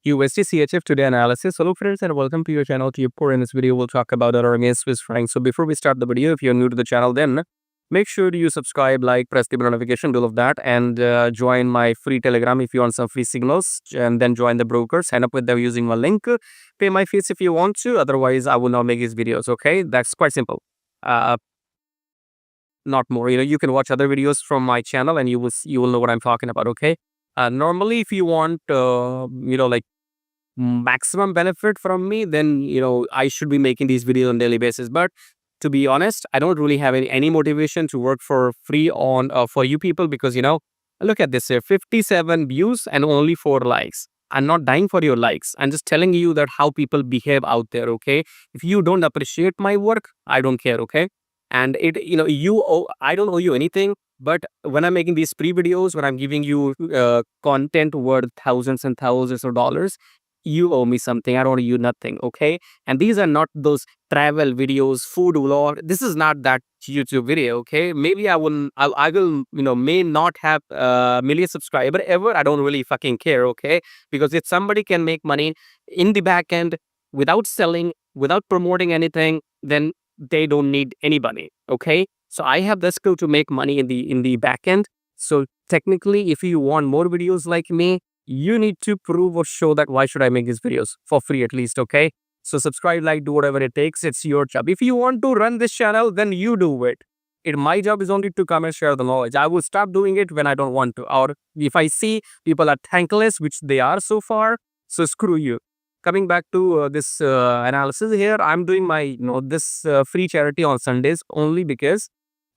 USDCHF today analysis. Hello friends and welcome to your channel TubeCore. In this video, we'll talk about dollar against Swiss franc. So before we start the video, if you're new to the channel, then make sure you subscribe, like, press the notification bell of that, and join my free Telegram if you want some free signals, and then join the broker. Sign up with them using my link. Pay my fees if you want to. Otherwise, I will not make these videos. Okay, that's quite simple. Not more. You can watch other videos from my channel, and you will know what I'm talking about. Okay. Normally, if you want, like maximum benefit from me, then I should be making these videos on daily basis. But to be honest, I don't really have any motivation to work for free on for you people, because look at this here, 57 views and only 4 likes. I'm not dying for your likes. I'm just telling you that how people behave out there. Okay, if you don't appreciate my work, I don't care. Okay, and I don't owe you anything. But when I'm making these free videos, when I'm giving you content worth thousands and thousands of dollars, you owe me something. I don't owe you nothing. Okay. And these are not those travel videos, food vlog. This is not that YouTube video. Okay. Maybe I will, may not have a million subscriber ever. I don't really fucking care. Okay. Because if somebody can make money in the back end without selling, without promoting anything, then they don't need anybody. Okay. So I have the skill to make money in the back end. So technically, if you want more videos like me, you need to prove or show that why should I make these videos for free at least. Okay. So subscribe, like, do whatever it takes. It's your job. If you want to run this channel, then you do it. My job is only to come and share the knowledge. I will stop doing it when I don't want to. Or if I see people are thankless, which they are so far, so screw you. Coming back to this analysis here, I'm doing my this free charity on Sundays only because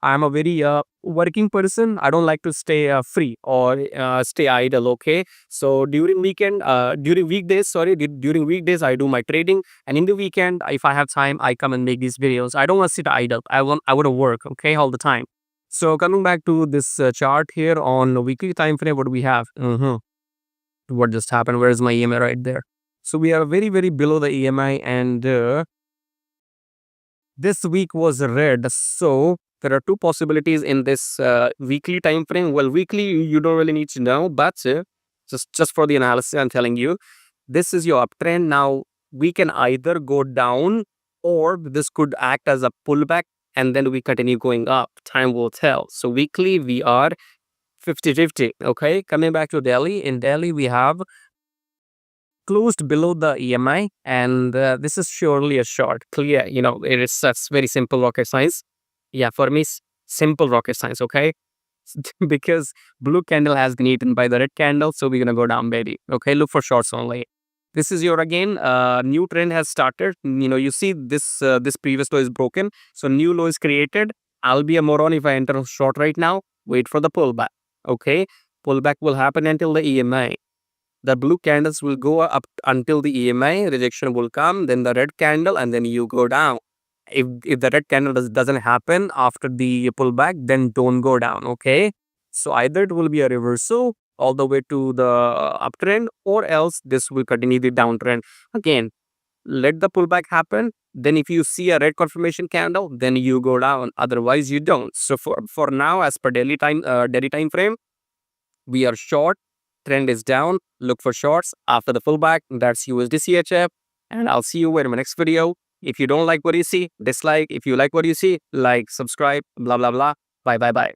I'm a very working person. I don't like to stay free or stay idle. Okay, so during weekdays, I do my trading, and in the weekend, if I have time, I come and make these videos. I don't want to sit idle. I want to work. Okay, all the time. So coming back to this chart here on a weekly time frame, what do we have? What just happened? Where is my EMI right there? So we are very, very below the EMI, and this week was red. So there are two possibilities in this weekly time frame. Well, weekly you don't really need to know, but just for the analysis, I'm telling you, this is your uptrend. Now we can either go down, or this could act as a pullback, and then we continue going up. Time will tell. So weekly we are 50-50. Okay, coming back to Delhi. In Delhi we have closed below the EMI, and this is surely a short. Clear, it is such very simple rocket science. Yeah, for me, simple rocket science. Okay, because blue candle has been eaten by the red candle, so we're gonna go down, baby. Okay, look for shorts only. This is your again new trend has started. You see this this previous low is broken, so new low is created. I'll be a moron if I enter short right now. Wait for the pullback. Okay, pullback will happen until the EMI. The blue candles will go up until the EMI, rejection will come, then the red candle, and then you go down. If the red candle doesn't happen after the pullback, then don't go down. Okay, so either it will be a reversal all the way to the uptrend, or else this will continue the downtrend. Again, let the pullback happen. Then if you see a red confirmation candle, then you go down. Otherwise, you don't. So for now, as per daily time frame, we are short. Trend is down. Look for shorts after the pullback. That's USDCHF, and I'll see you in my next video. If you don't like what you see, dislike. If you like what you see, like, subscribe, blah blah blah. Bye bye bye.